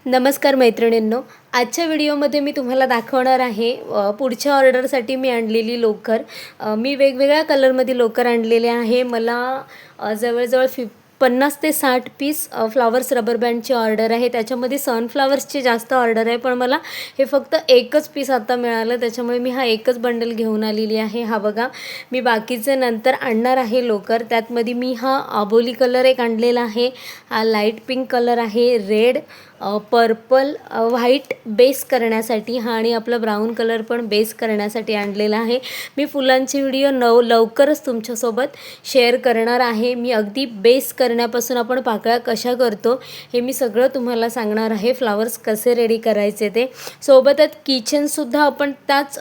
नमस्कार मैत्रिणींनो, आजच्या व्हिडिओमध्ये मी तुम्हाला दाखवणार आहे पुढच्या ऑर्डरसाठी मी आणलेली लोकर। मी वेगवेगळ्या कलरमध्ये लोकर आणलेले आहे। मला जवळजवळ 50 ते 60 पीस फ्लावर्स रबर बँडची ऑर्डर आहे। त्याच्यामध्ये सनफ्लावर्सची जास्त ऑर्डर आहे, पण मला हे फक्त एकच पीस आता मिळालं, त्याच्यामुळे मी हा एकच बंडल घेऊन आलेली आहे। हा बघा, मी बाकीचे नंतर आणणार आहे लोकर। त्यातमध्ये मी हा आबोली कलर एक आणलेला आहे, हा लाईट पिंक कलर आहे, रेड पर्पल व्हाईट बेस करण्यासाठी, हा आणि आपला ब्राऊन कलर पण बेस करण्यासाठी आणलेला आहे। मी फुलांची व्हिडिओ लवकरच तुमच्यासोबत शेअर करणार आहे। मी अगदी बेस करण्यापासून आपण पाकळ्या कशा करतो हे मी सगळं तुम्हाला सांगणार आहे, फ्लावर्स कसे रेडी करायचे ते। सोबतच किचनसुद्धा आपण त्याच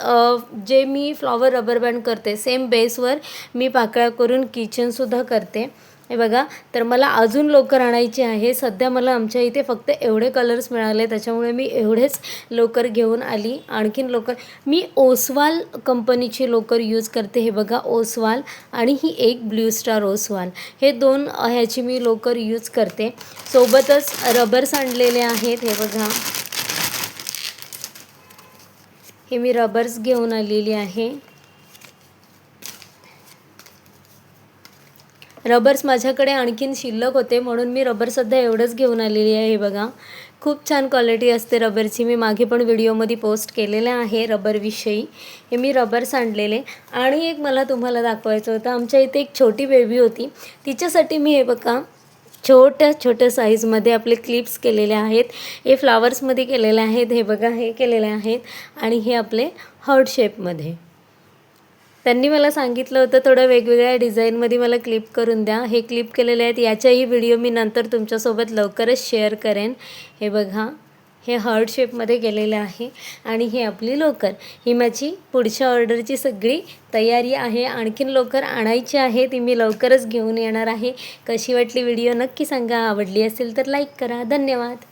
जे मी फ्लॉवर रबर बँड करते सेम बेसवर मी पाकळ्या करून किचनसुद्धा करते। हे बघा, तर मला अजून लोकर आणायची आहे। सध्या मला आमच्या इथे फक्त एवढे कलर्स मिळाले, त्याच्यामुळे मी एवढेच लोकर घेऊन आली। आणखीन लोकर मी ओसवाल कंपनीची लोकर यूज करते। हे बघा, ओसवाल आणि ही एक ब्ल्यू स्टार ओसवाल, हे दोन ह्याची मी लोकर यूज करते। सोबतच रबर्स आणलेले आहेत। हे बघा, हे मी रबर्स घेऊन आलेली आहे। रबर्स माझ्याकडे आणखीन शिल्लक होते, म्हणून मी रबर सध्या एवढंच घेऊन आलेली आहे। हे बघा, खूप छान क्वालिटी असते रबरची। मी मागे पण व्हिडिओमध्ये पोस्ट केलेलं आहे रबरविषयी। हे मी रबर्स आणलेले। आणि एक मला तुम्हाला दाखवायचं होतं, आमच्या इथे एक छोटी बेबी होती, तिच्यासाठी मी हे बघा छोट्या छोट्या साईजमध्ये आपले क्लिप्स केलेले आहेत। हे फ्लावर्समध्ये केलेले आहेत। हे बघा, हे केलेले आहेत आणि हे आपले हार्ट शेपमध्ये। त्यांनी मला सांगितलं होतं थोडं वेगवेगळ्या डिझाईनमध्ये मला क्लिप करून द्या। हे क्लिप केलेले आहेत, याच्याही व्हिडिओ मी नंतर तुमच्यासोबत लवकरच शेअर करेन। हे बघा, हे हार्ट शेपमध्ये केलेलं आहे आणि हे आपली लोकर। ही माझी पुढच्या ऑर्डरची सगळी तयारी आहे। आणखीन लोकर आणायची आहे, ती मी लवकरच घेऊन येणार आहे। कशी वाटली व्हिडिओ नक्की सांगा, आवडली असेल तर लाईक करा। धन्यवाद।